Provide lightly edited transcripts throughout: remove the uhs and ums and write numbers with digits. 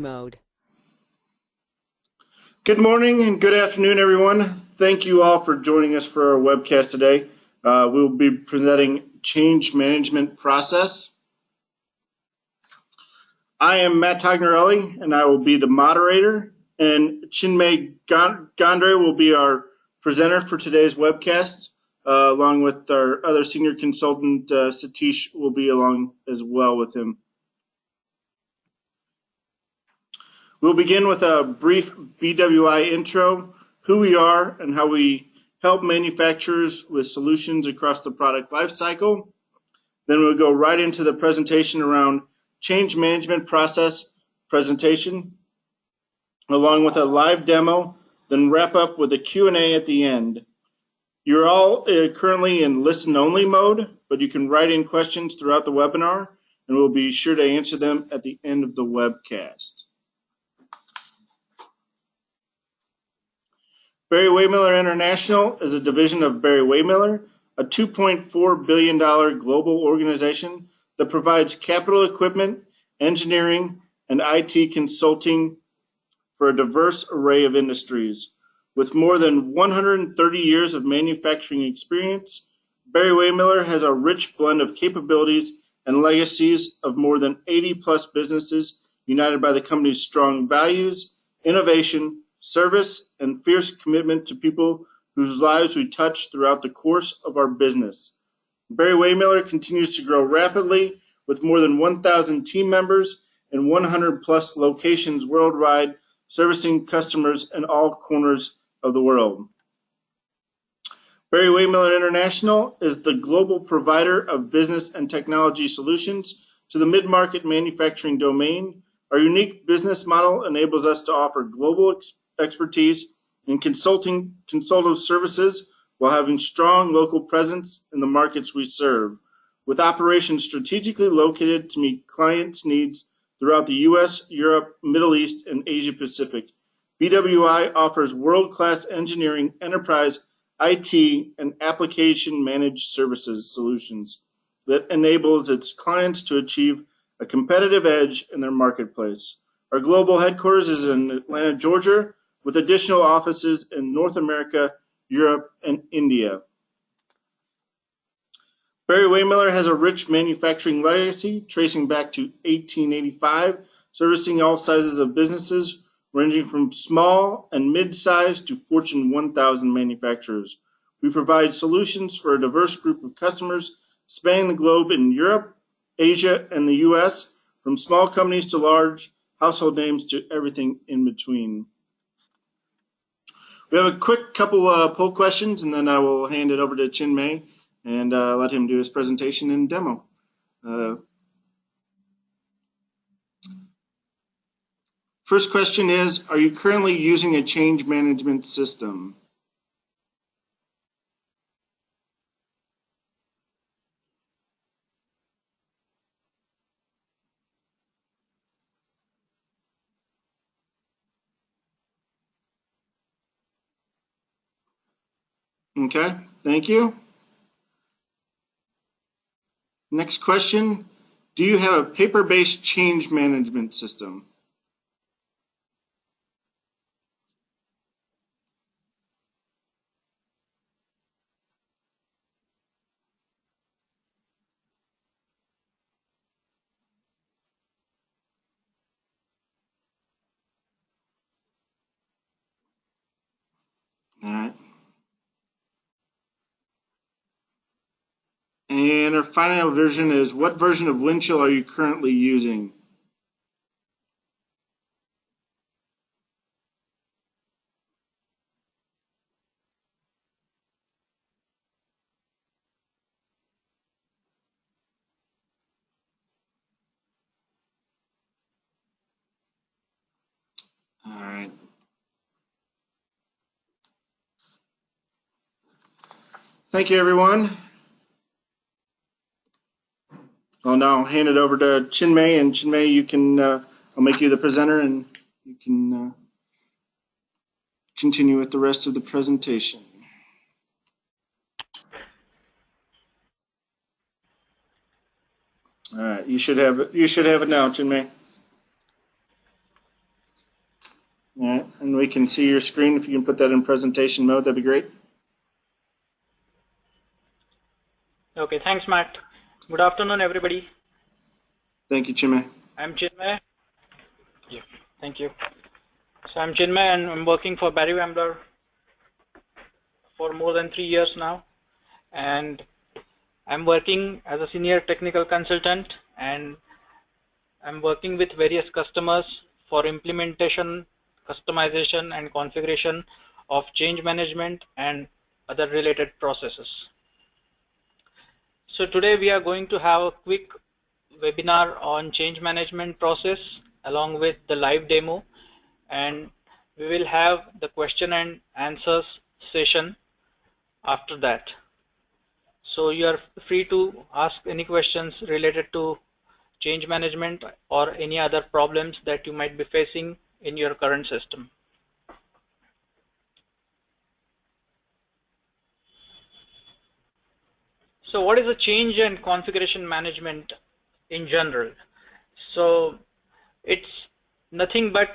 mode. Good morning and good afternoon, everyone. Thank you all for joining us for our webcast today. We'll be presenting change management process. I am Matt Tognarelli, and I will be the moderator, and Chinmay Gondre will be our presenter for today's webcast, along with our other senior consultant, Satish, will be along as well with him. We'll begin with a brief BWI intro, who we are and how we help manufacturers with solutions across the product lifecycle. Then we'll go right into the presentation around change management process presentation, along with a live demo, then wrap up with a Q&A at the end. You're all currently in listen-only mode, but you can write in questions throughout the webinar, and we'll be sure to answer them at the end of the webcast. Barry-Wehmiller International is a division of Barry-Wehmiller, a $2.4 billion global organization that provides capital equipment, engineering, and IT consulting for a diverse array of industries. With more than 130 years of manufacturing experience, Barry-Wehmiller has a rich blend of capabilities and legacies of more than 80-plus businesses united by the company's strong values, innovation, service, and fierce commitment to people whose lives we touch throughout the course of our business. Barry-Wehmiller continues to grow rapidly with more than 1,000 team members and 100-plus locations worldwide, servicing customers in all corners of the world. Barry-Wehmiller International is the global provider of business and technology solutions to the mid-market manufacturing domain. Our unique business model enables us to offer global expertise in consultative services while having strong local presence in the markets we serve, with operations strategically located to meet clients' needs throughout the U.S., Europe, Middle East, and Asia Pacific. BWI offers world-class engineering, enterprise, IT, and application managed services solutions that enables its clients to achieve a competitive edge in their marketplace. Our global headquarters is in Atlanta, Georgia, with additional offices in North America, Europe, and India. Barry-Wehmiller has a rich manufacturing legacy tracing back to 1885, servicing all sizes of businesses, ranging from small and mid-sized to Fortune 1000 manufacturers. We provide solutions for a diverse group of customers spanning the globe in Europe, Asia, and the US, from small companies to large household names to everything in between. We have a quick couple poll questions, and then I will hand it over to Chinmay and let him do his presentation and demo. First question is, are you currently using a change management system? Okay, thank you. Next question, do you have a paper-based change management system? All right. And our final version is, what version of Windchill are you currently using? All right. Thank you, everyone. I'll now hand it over to Chinmay, and Chinmay, you can, I'll make you the presenter, and you can continue with the rest of the presentation. All right, you should have it now, Chinmay. and we can see your screen. If you can put that in presentation mode, that'd be great. Okay, thanks, Matt. Good afternoon, everybody. Thank you, Chinmay. I'm Chinmay. Yeah, thank you. So I'm Chinmay, and I'm working for Barry-Wehmiller for more than 3 years now. And I'm working as a senior technical consultant, and I'm working with various customers for implementation, customization, and configuration of change management and other related processes. So today we are going to have a quick webinar on change management process along with the live demo, and we will have the question and answers session after that. So you are free to ask any questions related to change management or any other problems that you might be facing in your current system. So what is a change and configuration management in general? So it's nothing but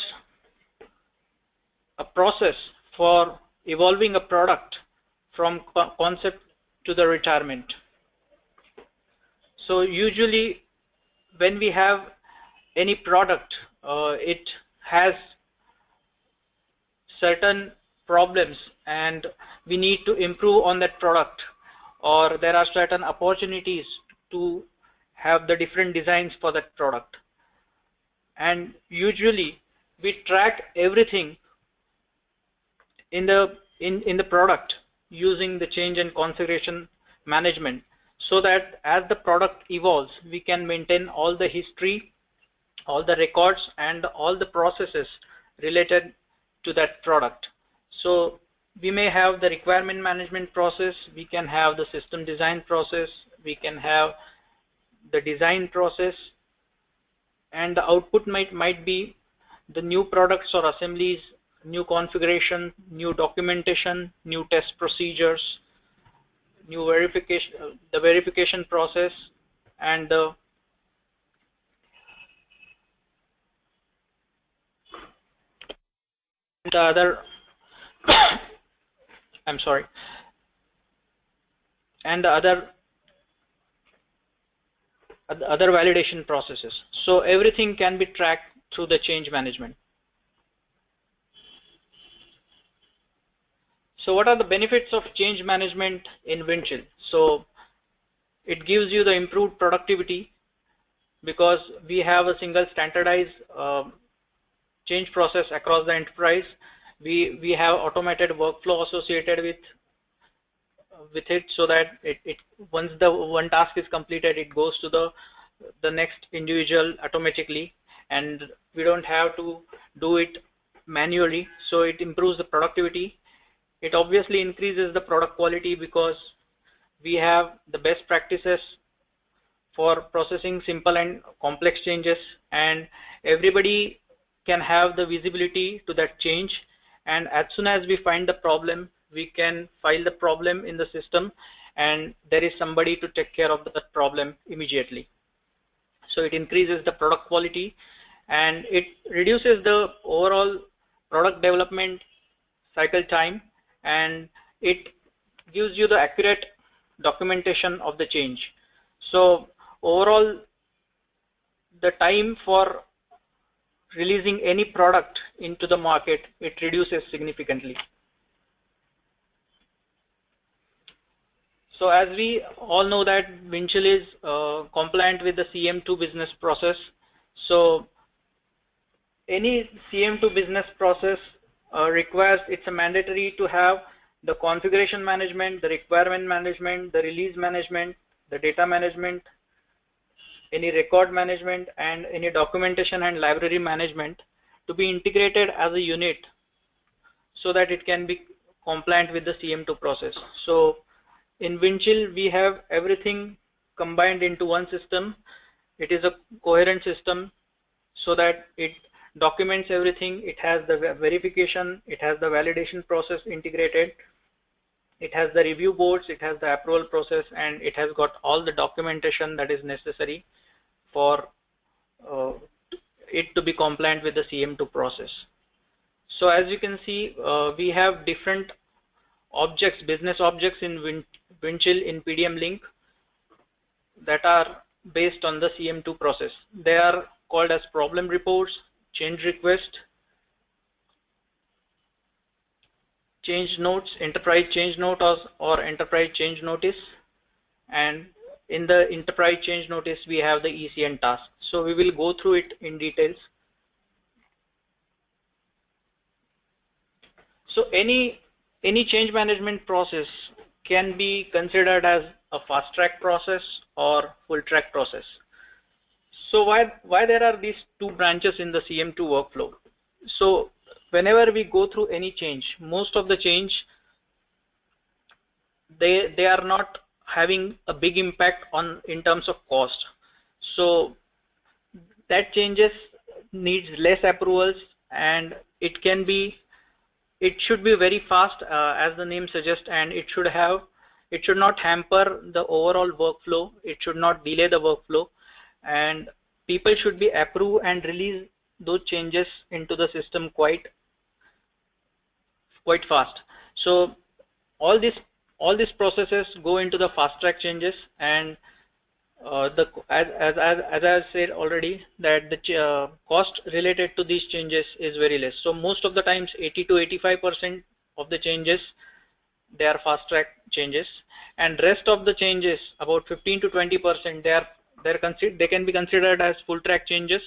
a process for evolving a product from concept to the retirement. So usually when we have any product, it has certain problems and we need to improve on that product, or there are certain opportunities to have the different designs for that product. And usually we track everything in the product using the change and configuration management, so that as the product evolves, we can maintain all the history, all the records, and all the processes related to that product. So we may have the requirement management process, we can have the system design process, we can have the design process, and the output might be the new products or assemblies, new configuration, new documentation, new test procedures, new verification, the verification process, and the other I'm sorry, and the other validation processes. So everything can be tracked through the change management. So what are the benefits of change management in Windchill? So it gives you the improved productivity because we have a single standardized change process across the enterprise. We have automated workflow associated with it, so that once the one task is completed, it goes to the next individual automatically, and we don't have to do it manually. So it improves the productivity. It obviously increases the product quality because we have the best practices for processing simple and complex changes, and everybody can have the visibility to that change. And as soon as we find the problem, we can file the problem in the system, and there is somebody to take care of that problem immediately. So it increases the product quality, and it reduces the overall product development cycle time, and it gives you the accurate documentation of the change. So overall, the time for releasing any product into the market, it reduces significantly. So as we all know that Windchill is compliant with the CM2 business process. So any CM2 business process requires, it's a mandatory to have the configuration management, the requirement management, the release management, the data management, any record management, and any documentation and library management to be integrated as a unit so that it can be compliant with the CM2 process. So in Windchill, we have everything combined into one system. It is a coherent system so that it documents everything. It has the verification, it has the validation process integrated, it has the review boards, it has the approval process, and it has got all the documentation that is necessary for it to be compliant with the CM2 process. So as you can see, we have different objects, business objects in Windchill in PDM Link that are based on the CM2 process. They are called as problem reports, change request, change notes, enterprise change note or enterprise change notice, and in the enterprise change notice we have the ECN task. So we will go through it in details. So any change management process can be considered as a fast track process or full track process. So why there are these two branches in the CM2 workflow? So whenever we go through any change, most of the change, they are not having a big impact in terms of cost. So that changes needs less approvals, and it should be very fast, as the name suggests, and it should not hamper the overall workflow. It should not delay the workflow, and people should be approve and release those changes into the system quite fast. So all these processes go into the fast track changes, and as I said already, that the cost related to these changes is very less. So most of the times 80 to 85% of the changes, they are fast track changes, and rest of the changes, about 15 to 20%, they can be considered as full track changes,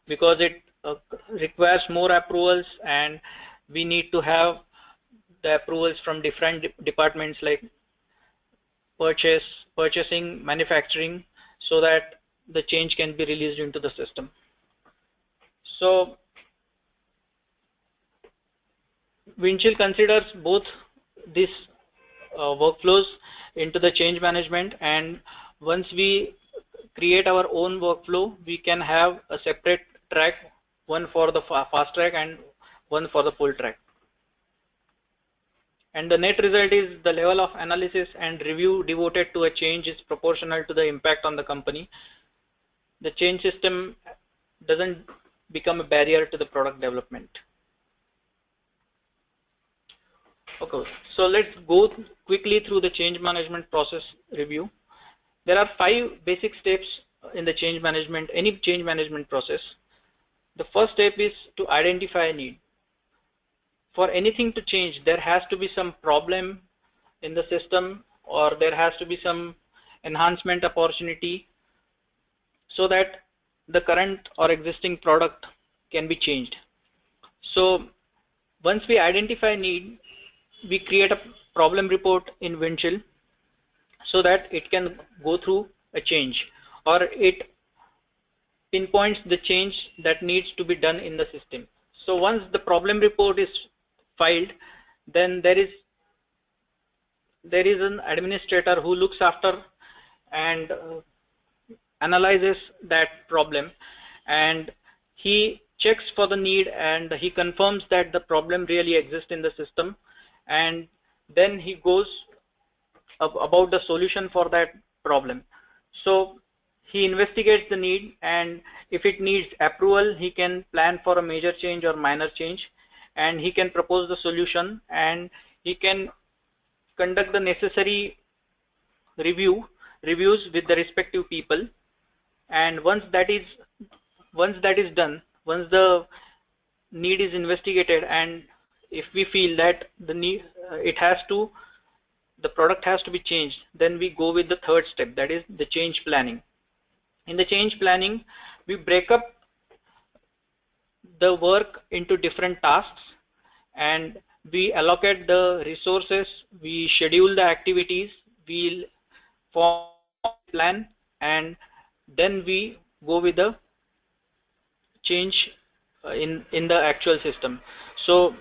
because it requires more approvals, and we need to have the approvals from different departments like purchasing, manufacturing, so that the change can be released into the system. So Windchill considers both these workflows into the change management, and once we create our own workflow, we can have a separate track, one for the fast track and one for the full track. And the net result is the level of analysis and review devoted to a change is proportional to the impact on the company. The change system doesn't become a barrier to the product development. Okay, so let's go quickly through the change management process review. There are 5 basic steps in the change management, any change management process. The first step is to identify a need. For anything to change, there has to be some problem in the system, or there has to be some enhancement opportunity, so that the current or existing product can be changed. So once we identify need, we create a problem report in Windchill, so that it can go through a change, or it pinpoints the change that needs to be done in the system. So once the problem report is filed, then there is an administrator who looks after and analyzes that problem, and he checks for the need, and he confirms that the problem really exists in the system, and then he goes about the solution for that problem. So he investigates the need, and if it needs approval, he can plan for a major change or minor change, and he can propose the solution, and he can conduct the necessary reviews with the respective people. And once that is done, once the need is investigated, and if we feel that the product has to be changed, then we go with the third step, that is the change planning. In the change planning, we break up the work into different tasks, and we allocate the resources, we schedule the activities, we form a plan, and then we go with the change in the actual system. So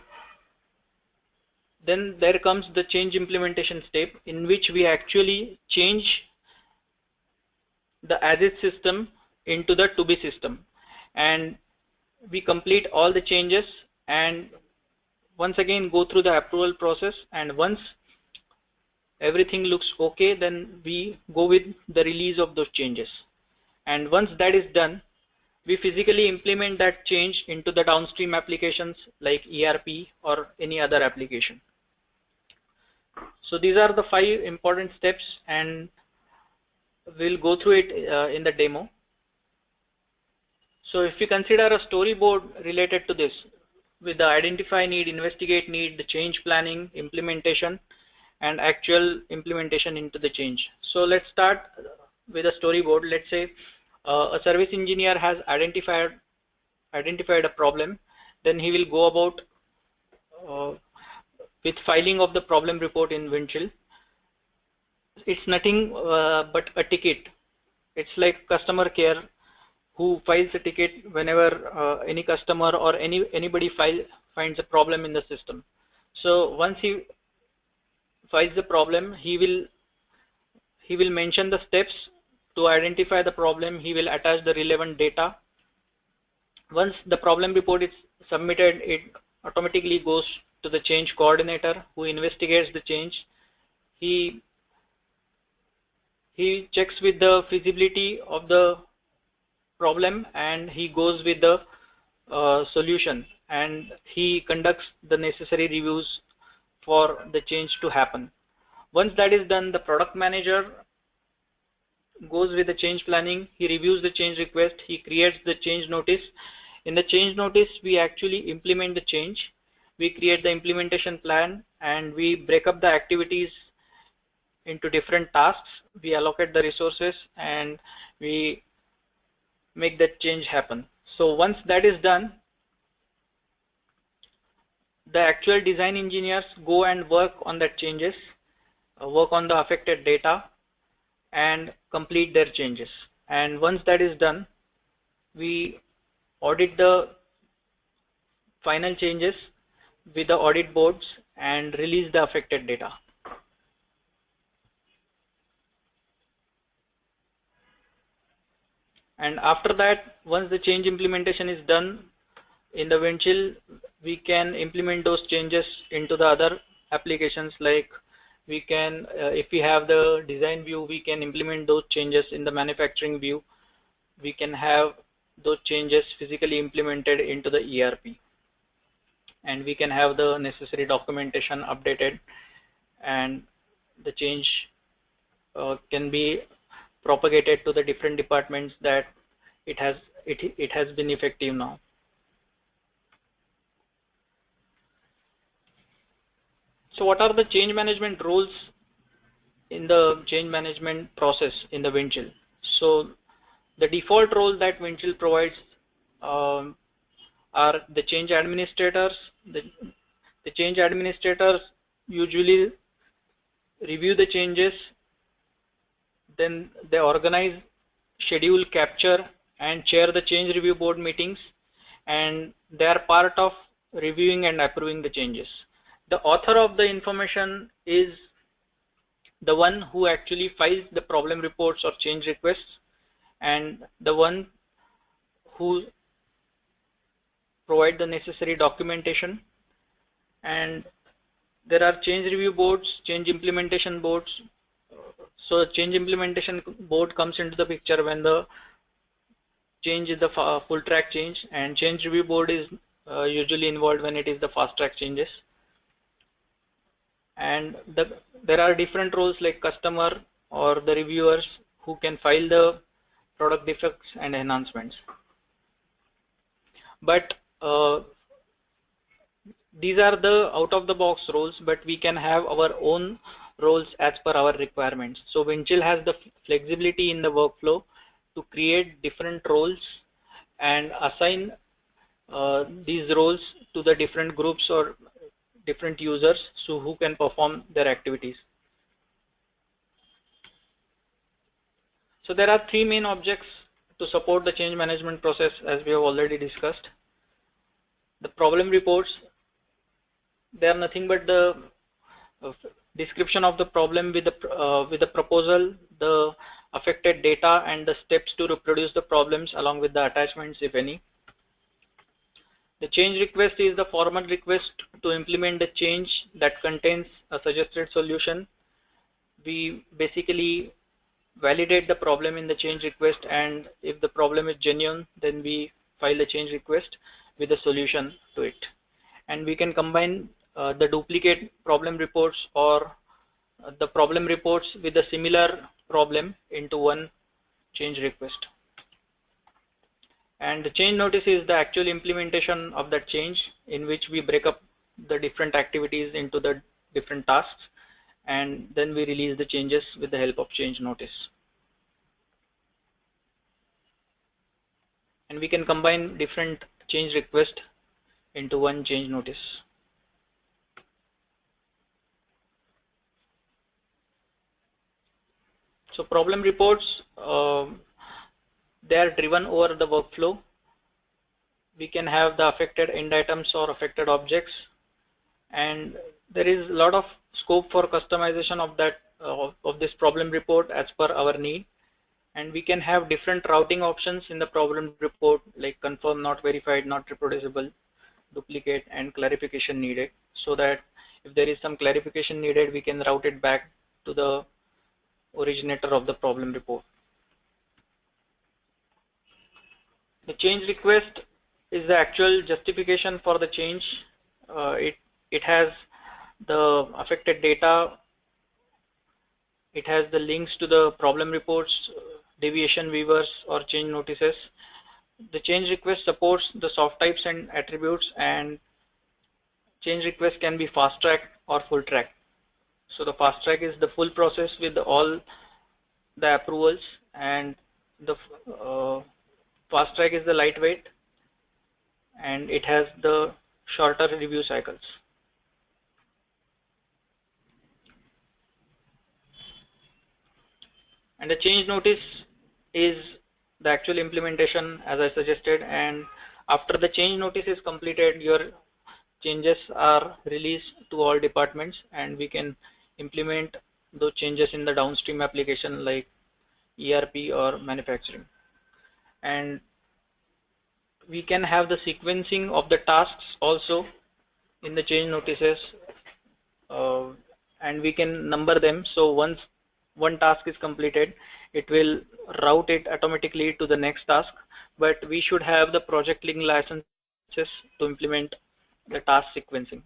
then there comes the change implementation step, in which we actually change the as-is system into the to-be system, and we complete all the changes, and once again go through the approval process, and once everything looks okay, then we go with the release of those changes. And once that is done, we physically implement that change into the downstream applications like ERP or any other application. So these are the 5 important steps, and we'll go through it in the demo. So if we consider a storyboard related to this, with the identify need, investigate need, the change planning, implementation, and actual implementation into the change. So let's start with a storyboard. Let's say a service engineer has identified a problem. Then he will go about with filing of the problem report in Windchill. It's nothing but a ticket. It's like customer care, who files a ticket whenever any customer or anybody finds a problem in the system. So once he files the problem, he will mention the steps to identify the problem. He will attach the relevant data. Once the problem report is submitted, it automatically goes to the change coordinator, who investigates the change. He checks with the feasibility of the problem, and he goes with the solution, and he conducts the necessary reviews for the change to happen. Once that is done, the product manager goes with the change planning. He reviews the change request. He creates the change notice. In the change notice, we actually implement the change. We create the implementation plan, and we break up the activities into different tasks. We allocate the resources, and we make that change happen. So once that is done, the actual design engineers go and work on that changes, work on the affected data, and complete their changes. And once that is done, we audit the final changes with the audit boards and release the affected data. And after that, once the change implementation is done in the Windchill, we can implement those changes into the other applications. Like we can, if we have the design view, we can implement those changes in the manufacturing view. We can have those changes physically implemented into the ERP, and we can have the necessary documentation updated, and the change can be propagated to the different departments that it has been effective now. So what are the change management roles in the change management process in the Windchill? So the default role that Windchill provides are the change administrators. The change administrators usually review the changes, then they organize, schedule, capture, and chair the change review board meetings, and they are part of reviewing and approving the changes. The author of the information is the one who actually files the problem reports or change requests, and the one who provide the necessary documentation. And there are change review boards, change implementation boards. So change implementation board comes into the picture when the change is the full track change, and change review board is usually involved when it is the fast track changes. And there are different roles like customer or the reviewers who can file the product defects and enhancements. But these are the out of the box roles, but we can have our own roles as per our requirements. So Windchill has the flexibility in the workflow to create different roles and assign these roles to the different groups or different users, so who can perform their activities. So there are 3 main objects to support the change management process, as we have already discussed. The problem reports, they are nothing but the description of the problem with the proposal, the affected data, and the steps to reproduce the problems along with the attachments, if any. The change request is the formal request to implement the change that contains a suggested solution. We basically validate the problem in the change request, and if the problem is genuine, then we file a change request with a solution to it. And we can combine the duplicate problem reports or the problem reports with a similar problem into one change request. And the change notice is the actual implementation of that change, in which we break up the different activities into the different tasks, and then we release the changes with the help of change notice. And we can combine different change requests into one change notice. So problem reports, they are driven over the workflow. We can have the affected end items or affected objects, and there is a lot of scope for customization of that of this problem report as per our need. And we can have different routing options in the problem report, like confirm, not verified, not reproducible, duplicate, and clarification needed, so that if there is some clarification needed, we can route it back to the originator of the problem report. The change request is the actual justification for the change. It has the affected data, it has the links to the problem reports, deviation weavers, or change notices. The change request supports the soft types and attributes, and change request can be fast track or full track. So the fast track is the full process with all the approvals, and the fast track is the lightweight, and it has the shorter review cycles. And the change notice is the actual implementation, as I suggested, and after the change notice is completed, your changes are released to all departments, and we can implement those changes in the downstream application like ERP or manufacturing. And we can have the sequencing of the tasks also in the change notices, and we can number them. So once one task is completed, it will route it automatically to the next task, but we should have the project link licenses to implement the task sequencing.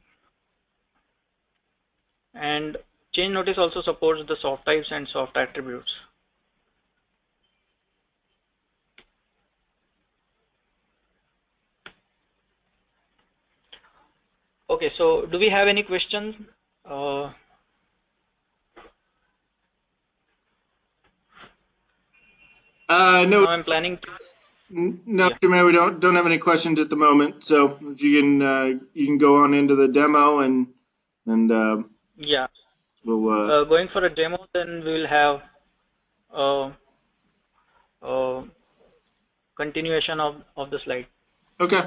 And change notice also supports the soft types and soft attributes. Okay, so do we have any questions? No, I'm planning to. No, Jermaine, we don't have any questions at the moment. So if you can go on into the demo and Yeah. we'll Going for a demo, then we will have continuation of the slide. Okay,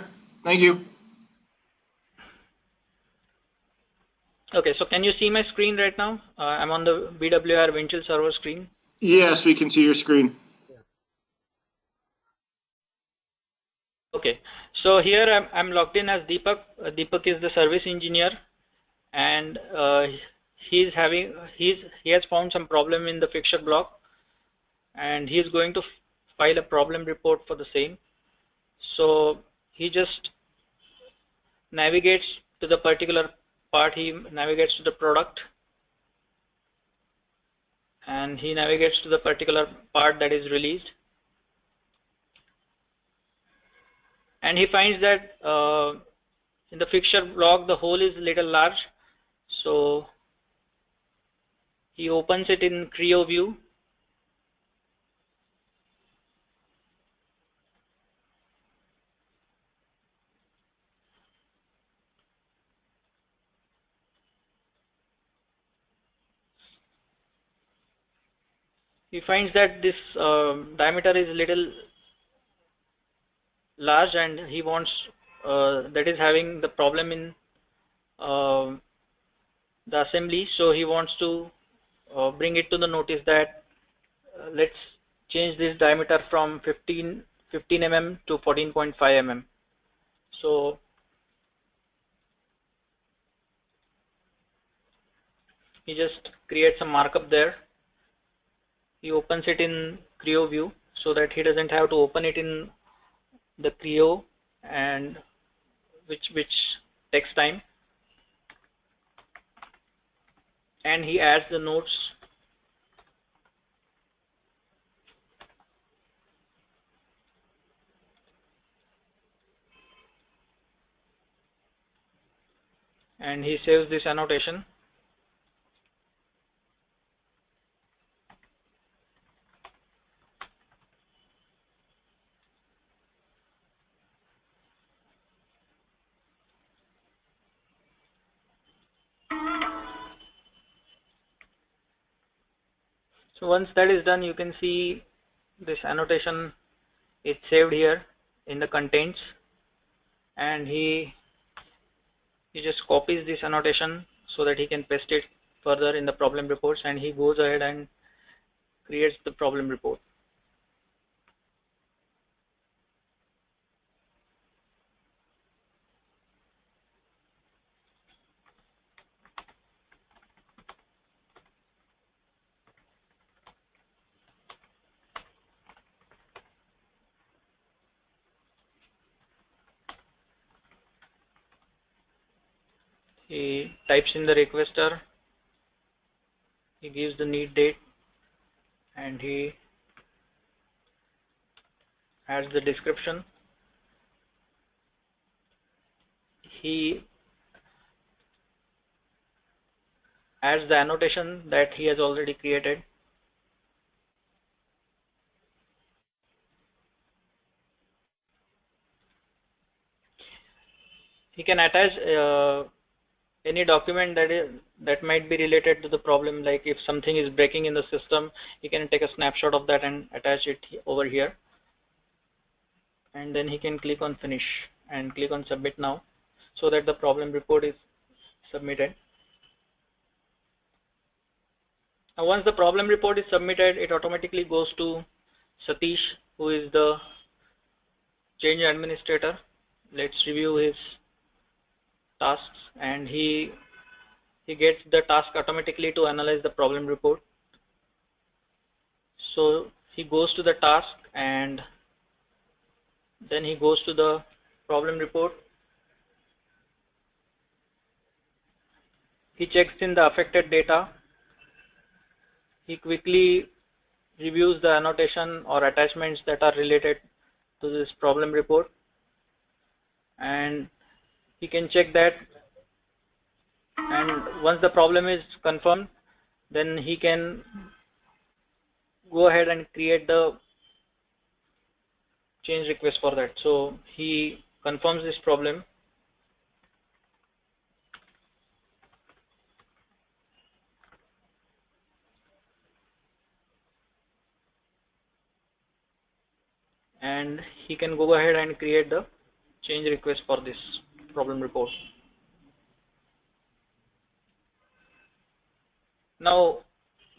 thank you. Okay, so can you see my screen right now? I'm on the BWR Windchill server screen. Yes, we can see your screen. Okay, so here I'm logged in as Deepak. Deepak is the service engineer, and he has found some problem in the fixture block, and he is going to file a problem report for the same. So he just navigates to the particular part. He navigates to the product, and he navigates to the particular part that is released. And he finds that in the fixture block, the hole is a little large. So he opens it in Creo view. He finds that this diameter is a little large, and he wants that is having the problem in the assembly. So he wants to bring it to the notice that let's change this diameter from 15 mm to 14.5 mm. So he just creates a markup there. he opens it in Creo view so that he doesn't have to open it in the Creo, and which takes time. And he adds the notes. And he saves this annotation. So once that is done, you can see this annotation is saved here in the contents, and he just copies this annotation so that he can paste it further in the problem reports, and he goes ahead and creates the problem report. He types in the requester, he gives the need date, and he adds the description. He adds the annotation that he has already created. He can attach any document that might be related to the problem, like if something is breaking in the system, he can take a snapshot of that and attach it over here, and then he can click on finish and click on submit now, so that the problem report is submitted. Now once the problem report is submitted, it automatically goes to Satish, who is the change administrator. Let's review his tasks, and he gets the task automatically to analyze the problem report. So he goes to the task, and then he goes to the problem report. He checks in the affected data. He quickly reviews the annotation or attachments that are related to this problem report, and he can check that, and once the problem is confirmed, then he can go ahead and create the change request for that. So he confirms this problem, and he can go ahead and create the change request for this problem report. Now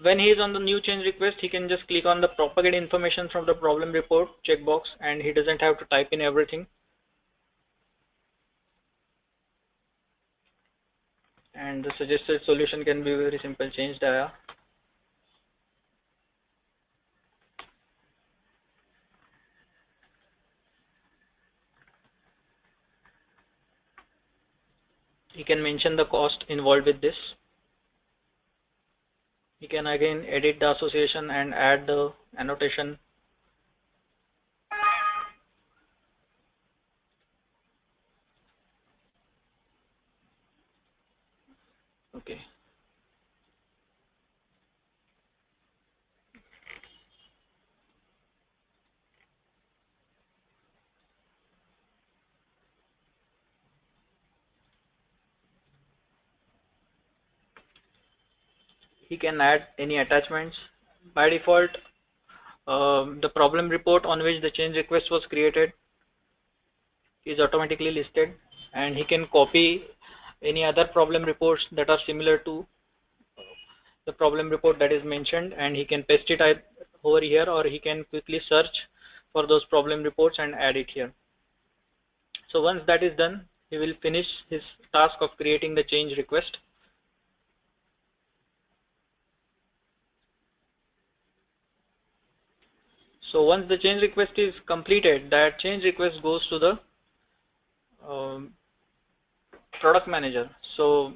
when he is on the new change request, he can just click on the propagate information from the problem report checkbox, and he doesn't have to type in everything. And the suggested solution can be very simple: change dia. He can mention the cost involved with this. He can again edit the association and add the annotation. Okay. He can add any attachments. By default, the problem report on which the change request was created is automatically listed, and he can copy any other problem reports that are similar to the problem report that is mentioned, and he can paste it over here, or he can quickly search for those problem reports and add it here. So once that is done, he will finish his task of creating the change request. So once the change request is completed, that change request goes to the product manager. So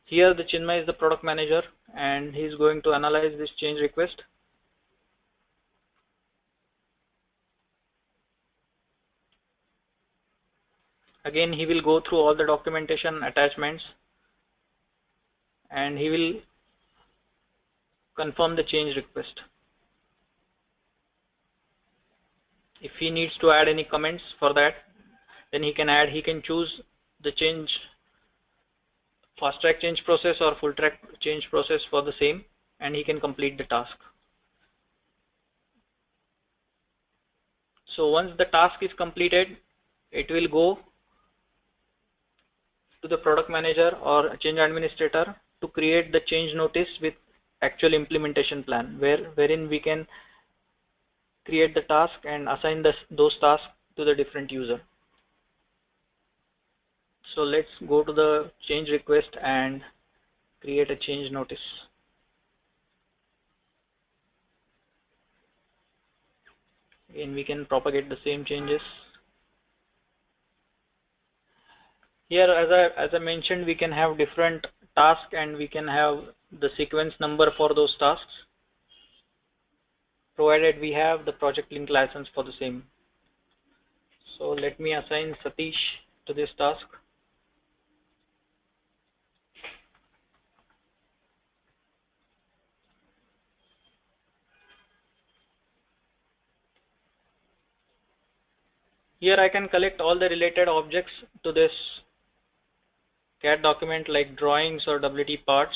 here the Chinmay is the product manager and he's going to analyze this change request. Again, he will go through all the documentation attachments and he will confirm the change request. If he needs to add any comments for that, then he can add. He can choose the change, fast track change process or full track change process for the same, and he can complete the task. So once the task is completed, it will go to the product manager or change administrator to create the change notice with actual implementation plan, wherein we can create the task and assign those tasks to the different user. So let's go to the change request and create a change notice. Again, we can propagate the same changes. Here, as I mentioned, we can have different tasks and we can have the sequence number for those tasks, provided we have the project link license for the same. So let me assign Satish to this task. Here I can collect all the related objects to this CAD document like drawings or WT parts.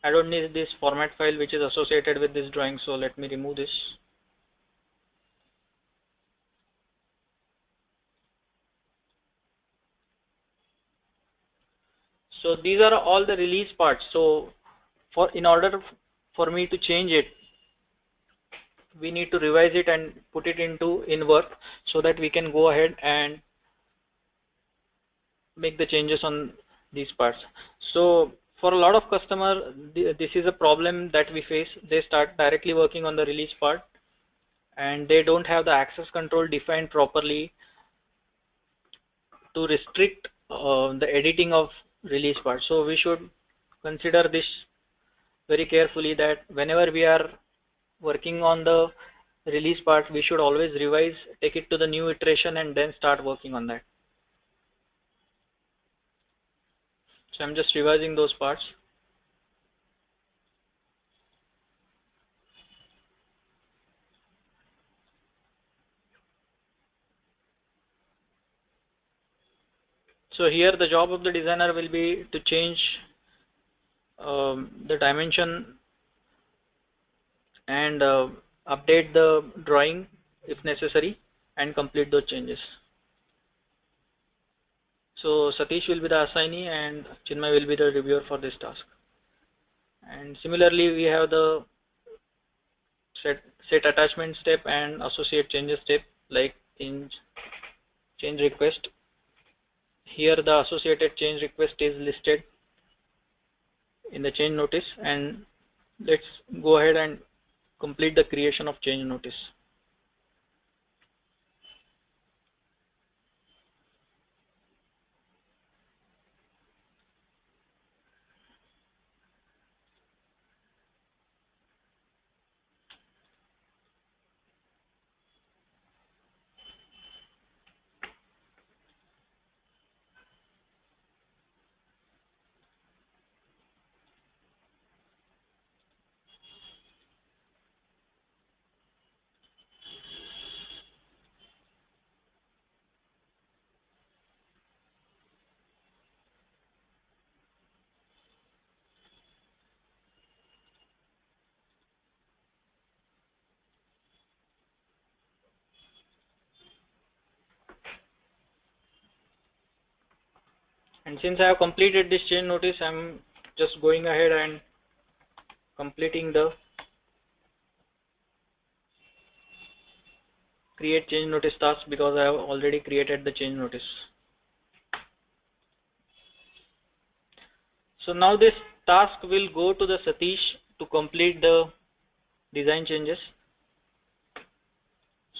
I don't need this format file which is associated with this drawing, so let me remove this. So these are all the release parts. So in order for me to change it, we need to revise it and put it into work so that we can go ahead and make the changes on these parts. So for a lot of customers, this is a problem that we face. They start directly working on the release part and they don't have the access control defined properly to restrict the editing of release part. So we should consider this very carefully, that whenever we are working on the release part, we should always revise, take it to the new iteration and then start working on that. So I'm just revising those parts. So here the job of the designer will be to change the dimension and update the drawing if necessary and complete those changes. So Satish will be the assignee and Chinmay will be the reviewer for this task. And similarly, we have the set attachment step and associate changes step, like in change request. Here the associated change request is listed in the change notice, and let's go ahead and complete the creation of change notice. And since I have completed this change notice, I'm just going ahead and completing the create change notice task, because I have already created the change notice. So now this task will go to the Satish to complete the design changes.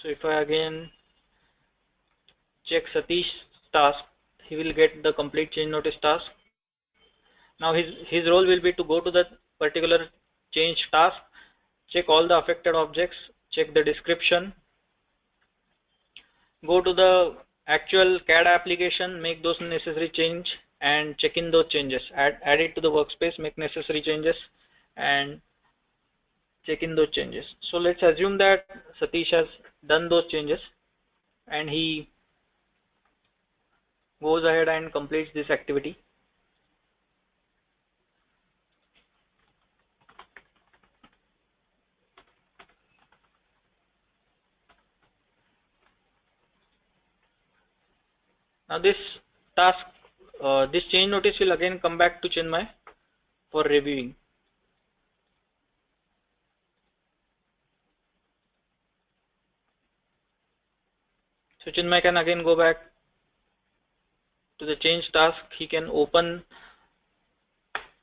So if I again check Satish's task, he will get the complete change notice task. Now his role will be to go to the particular change task, check all the affected objects, check the description, go to the actual CAD application, make those necessary change and check in those changes, add it to the workspace, make necessary changes and check in those changes. So let's assume that Satish has done those changes and he goes ahead and completes this activity. Now this task, this change notice will again come back to Chinmay for reviewing. So Chinmay can again go back to the change task. He can open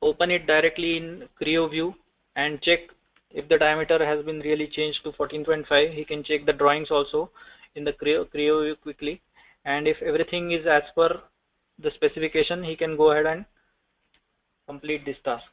it directly in Creo view and check if the diameter has been really changed to 14.5. He can check the drawings also in the Creo view quickly, and if everything is as per the specification, he can go ahead and complete this task.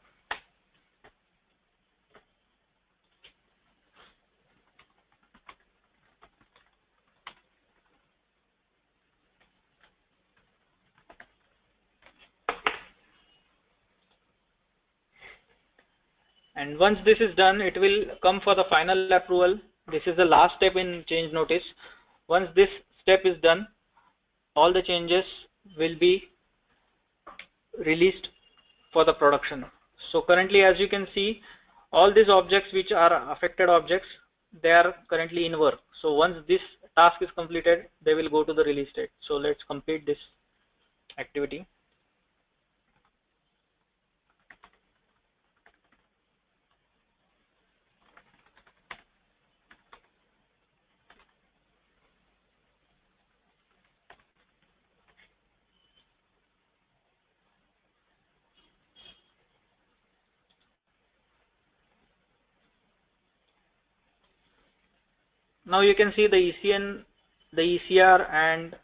And once this is done, it will come for the final approval. This is the last step in change notice. Once this step is done, all the changes will be released for the production. So currently, as you can see, all these objects which are affected objects, they are currently in work. So once this task is completed, they will go to the release state. So let's complete this activity. Now you can see the ECN, the ECR and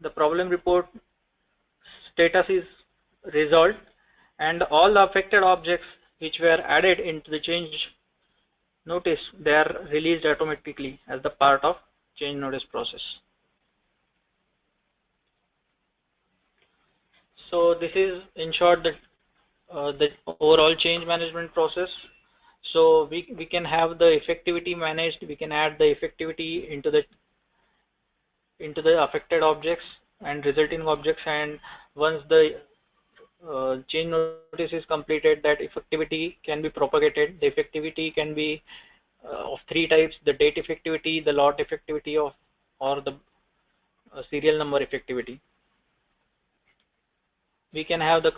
the problem report status is resolved, and all the affected objects which were added into the change notice, they are released automatically as the part of change notice process. So this is in short the overall change management process. So we can have the effectivity managed, we can add the effectivity into the affected objects and resulting objects, and once the change notice is completed, that effectivity can be propagated. The effectivity can be of three types: the date effectivity, the lot effectivity or the serial number effectivity. We can have the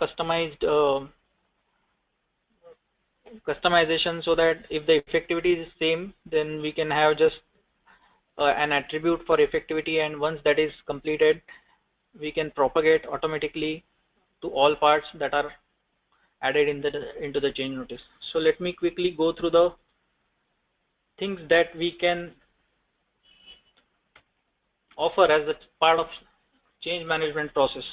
customization, so that if the effectivity is same, then we can have just an attribute for effectivity, and once that is completed, we can propagate automatically to all parts that are added into the change notice. So let me quickly go through the things that we can offer as a part of change management process.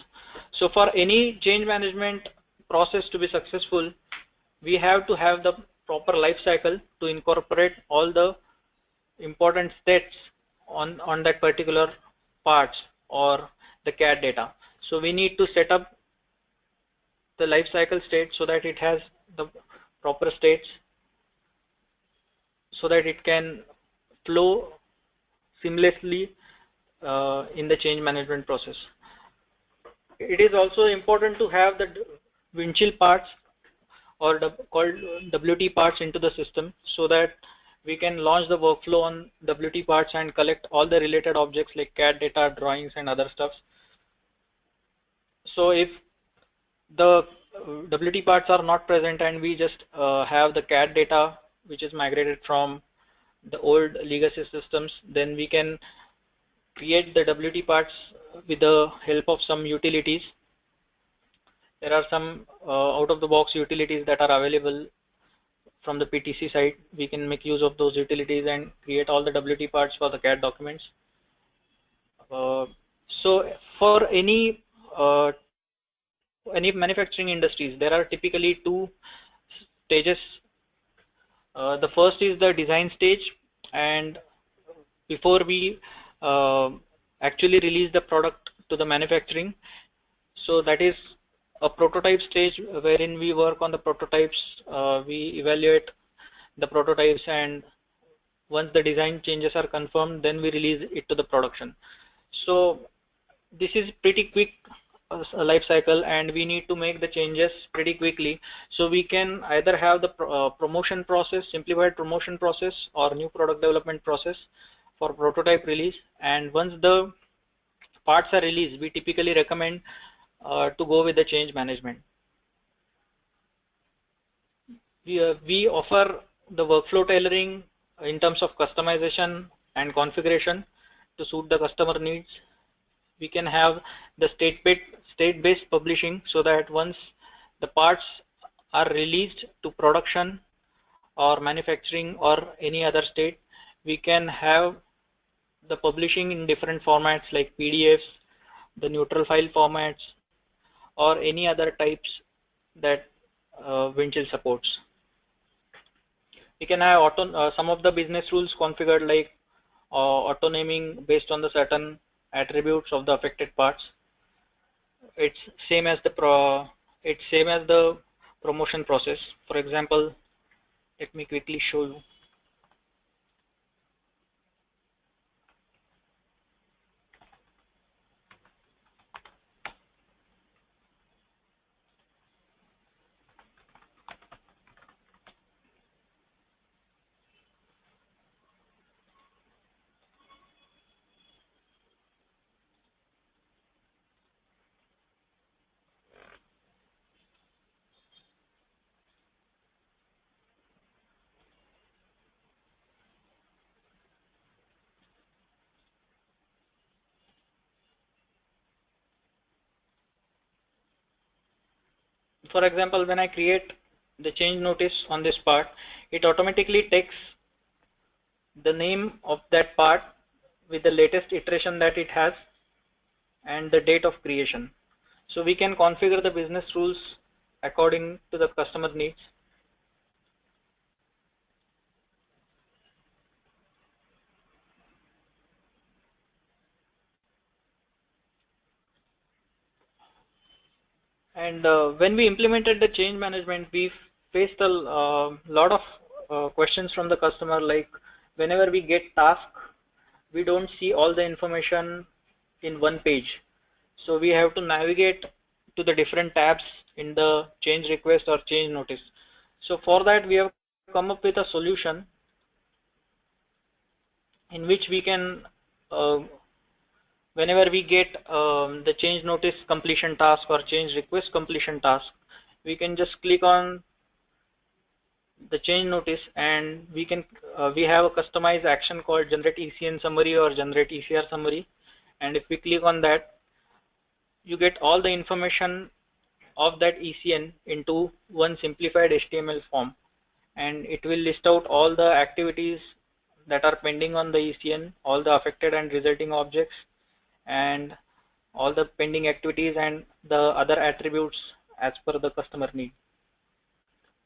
So for any change management process to be successful, we have to have the proper life cycle to incorporate all the important steps on that particular parts or the CAD data. So we need to set up the life cycle state so that it has the proper states, so that it can flow seamlessly in the change management process. It is also important to have the Windchill parts or called WT parts into the system, so that we can launch the workflow on WT parts and collect all the related objects like CAD data, drawings and other stuff. So if the WT parts are not present and we just have the CAD data which is migrated from the old legacy systems, then we can create the WT parts with the help of some utilities, There are some out-of-the-box utilities that are available from the PTC side. We can make use of those utilities and create all the WT parts for the CAD documents. So for any manufacturing industries, there are typically two stages. The first is the design stage, and before we actually release the product to the manufacturing, so that is a prototype stage wherein we work on the prototypes, we evaluate the prototypes, and once the design changes are confirmed, then we release it to the production. So this is pretty quick life cycle, and we need to make the changes pretty quickly. So we can either have the promotion process, simplified promotion process, or new product development process for prototype release. And once the parts are released, we typically recommend to go with the change management. We offer the workflow tailoring in terms of customization and configuration to suit the customer needs. We can have the state-based publishing, so that once the parts are released to production or manufacturing or any other state, we can have the publishing in different formats like PDFs, the neutral file formats, or any other types that Windchill supports. We can have some of the business rules configured, like auto naming based on the certain attributes of the affected parts. It's same as the promotion process. For example, let me quickly show you. For example, when I create the change notice on this part, it automatically takes the name of that part with the latest iteration that it has and the date of creation. So we can configure the business rules according to the customer needs. And when we implemented the change management, we faced a lot of questions from the customer, like whenever we get task, we don't see all the information in one page. So we have to navigate to the different tabs in the change request or change notice. So for that, we have come up with a solution in which we can whenever we get the change notice completion task or change request completion task, we can just click on the change notice, and we have a customized action called generate ECN summary or generate ECR summary. And if we click on that, you get all the information of that ECN into one simplified HTML form, and it will list out all the activities that are pending on the ECN, all the affected and resulting objects, and all the pending activities and the other attributes as per the customer need.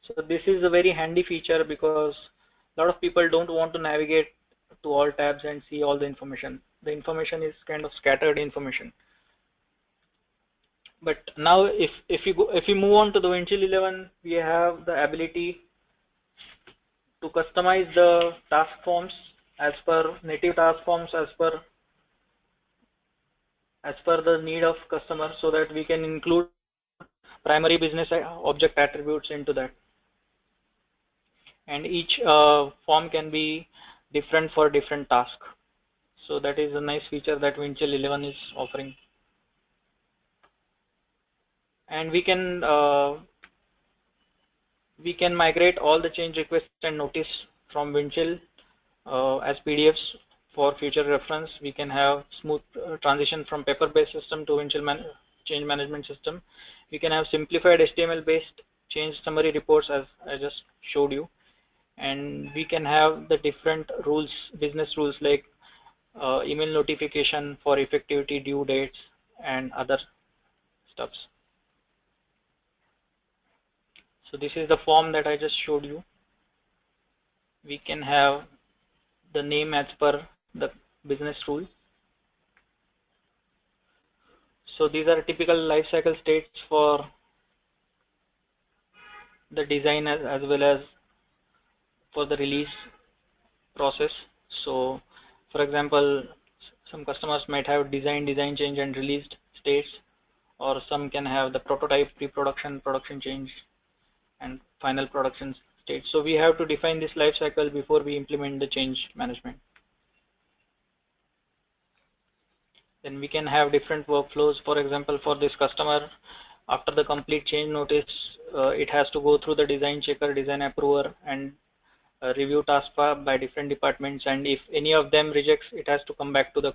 So this is a very handy feature because a lot of people don't want to navigate to all tabs and see all the information. The information is kind of scattered information. But now if you move on to the Windchill 11, we have the ability to customize the task forms as per native task forms as per the need of customer, so that we can include primary business object attributes into that. And each form can be different for different task. So that is a nice feature that Windchill 11 is offering. And we can migrate all the change requests and notice from Windchill as PDFs for future reference. We can have smooth transition from paper-based system to Windchill change management system. we can have simplified HTML based change summary reports as I just showed you, and we can have the different rules, business rules like email notification for effectivity, due dates, and other stuffs. So this is the form that I just showed you. We can have the name as per the business rule. So these are typical life cycle states for the design as well as for the release process. So for example, some customers might have design change and released states, or some can have the prototype, pre-production, production change, and final production state. So we have to define this life cycle before we implement the change management. Then we can have different workflows. For example, for this customer, after the complete change notice, it has to go through the design checker, design approver, and review task by different departments. And if any of them rejects, it has to come back to the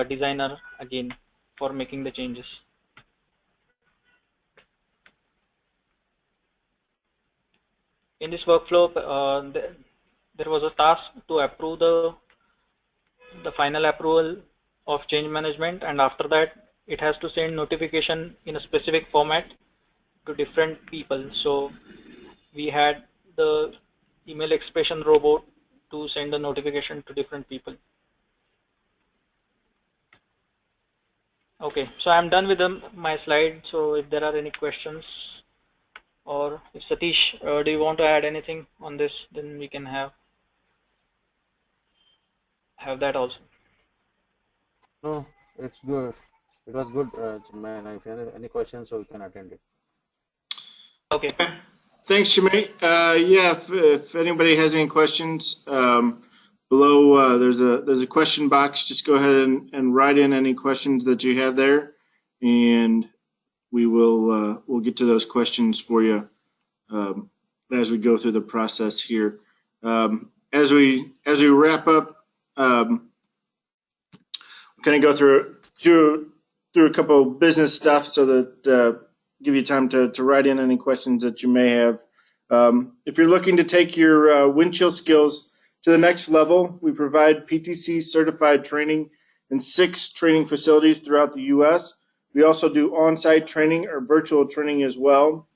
designer again for making the changes. In this workflow, there was a task to approve the final approval of change management, and after that it has to send notification in a specific format to different people. So we had the email expression robot to send the notification to different people. Okay, so I'm done with my slide. So if there are any questions, or if Satish, do you want to add anything on this, then we can have that also. No, it's good. It was good, man. If you have any questions, so we can attend it. Okay. Thanks, Jimmy. Yeah, if anybody has any questions, below there's a question box. Just go ahead and write in any questions that you have there, and we'll get to those questions for you as we go through the process here. As we wrap up, kind of go through a couple of business stuff so that give you time to write in any questions that you may have. If you're looking to take your Windchill skills to the next level, we provide PTC Certified Training in 6 training facilities throughout the U.S. We also do on-site training or virtual training as well.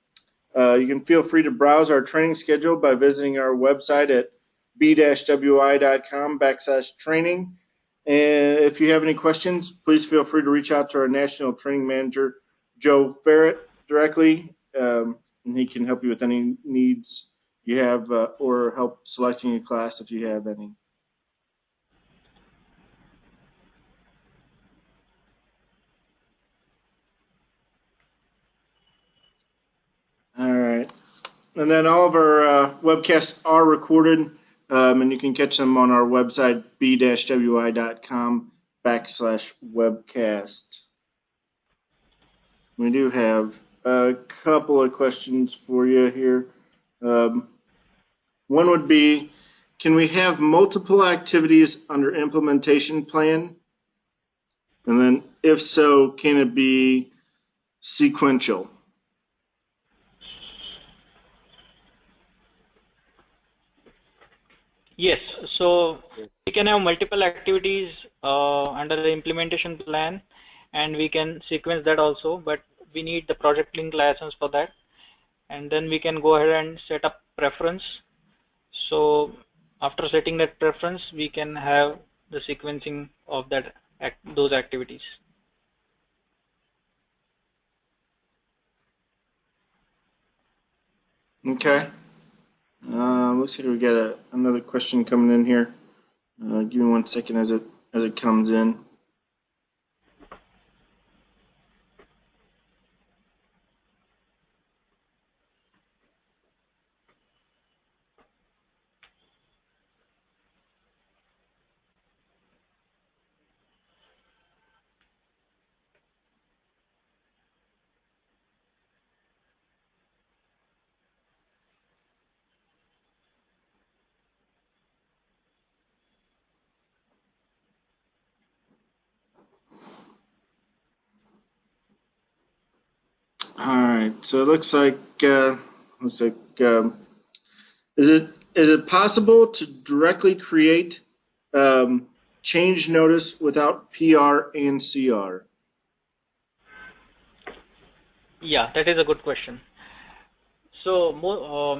You can feel free to browse our training schedule by visiting our website at b-wi.com/training. And if you have any questions, please feel free to reach out to our National Training Manager, Joe Ferret, directly, and he can help you with any needs you have or help selecting a class if you have any. All right. And then all of our webcasts are recorded, and you can catch them on our website, b-wi.com/webcast. We do have a couple of questions for you here. One would be, can we have multiple activities under implementation plan? And then if so, can it be sequential? Yes, so we can have multiple activities under the implementation plan, and we can sequence that also, but we need the project link license for that. And then we can go ahead and set up preference. So after setting that preference, we can have the sequencing of those activities. Okay. Looks like we got another question coming in here. Give me 1 second as it comes in. right. So it looks like is it possible to directly create change notice without PR and CR? Yeah, that is a good question. So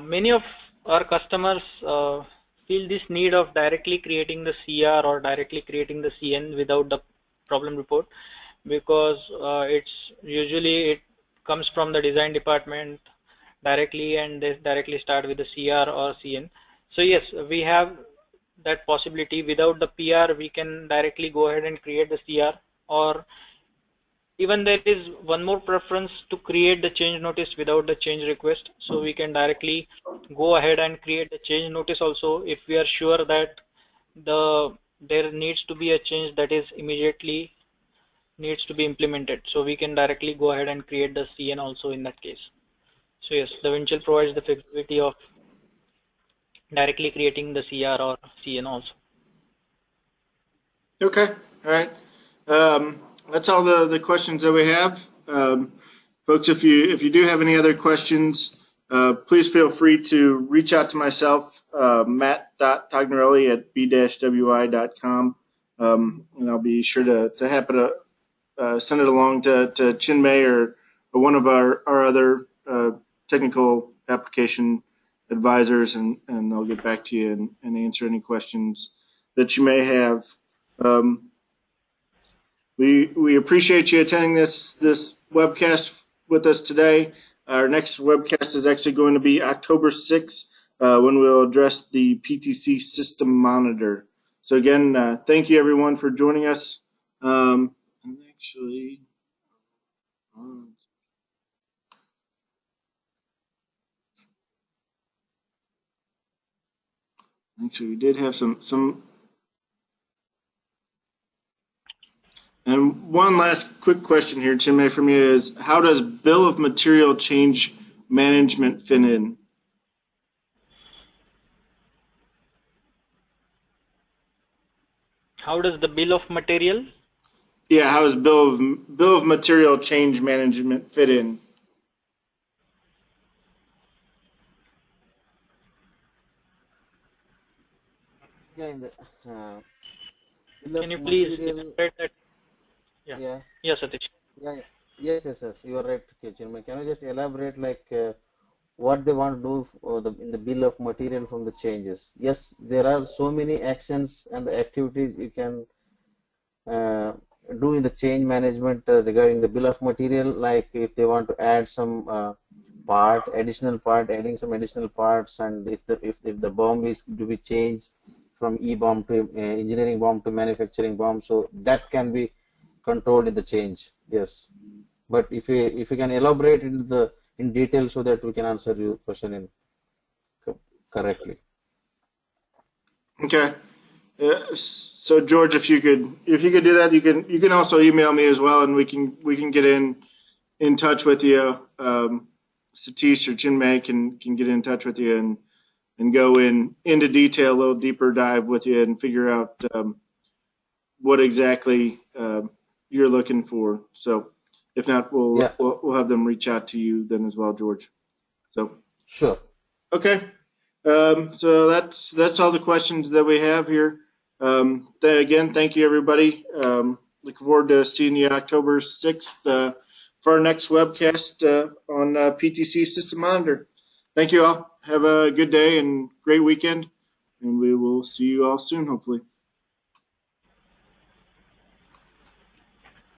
many of our customers feel this need of directly creating the CR or directly creating the CN without the problem report, because it comes from the design department directly, and they directly start with the CR or CN. So yes, we have that possibility. Without the PR, we can directly go ahead and create the CR, or even there is one more preference to create the change notice without the change request. So we can directly go ahead and create the change notice also if we are sure that there needs to be a change that is immediately needs to be implemented. So we can directly go ahead and create the CN also in that case. So yes, the Windchill provides the flexibility of directly creating the CR or CN also. Okay, all right. That's all the questions that we have. Folks, if you do have any other questions, please feel free to reach out to myself, matt.tognerelli@b-wi.com, and I'll be sure to happen to send it along to Chinmay or one of our other technical application advisors, and they'll get back to you and answer any questions that you may have. We appreciate you attending this webcast with us today. Our next webcast is actually going to be October 6th, when we'll address the PTC system monitor. So again, thank you everyone for joining us. Actually, we did have some. And one last quick question here, Chinmay, from you is, how does bill of material change management fit in? How does the bill of material? Yeah, how does bill of material change management fit in? Yeah, in the bill Can you of please material. elaborate that? Yeah. Yeah. Yes, Satish. Yeah. Yes. You are right, Chinmay. Can you just elaborate what they want to do in the bill of material from the changes? Yes, there are so many actions and the activities you can do in the change management regarding the bill of material. Like if they want to add some adding some additional parts, and if the BOM is to be changed from E-BOM to engineering BOM to manufacturing BOM, so that can be controlled in the change. Yes, but if you can elaborate in detail so that we can answer your question correctly. Okay. So George, if you could do that, you can also email me as well, and we can get in touch with you. Satish or Chinmay can get in touch with you and go into detail, a little deeper dive with you, and figure out what exactly you're looking for. So if not, we'll have them reach out to you then as well, George. So sure. Okay. So that's all the questions that we have here. Again, thank you everybody. Looking forward to seeing you October 6th for our next webcast on PTC System Monitor. Thank you all. Have a good day and great weekend, and we will see you all soon, hopefully.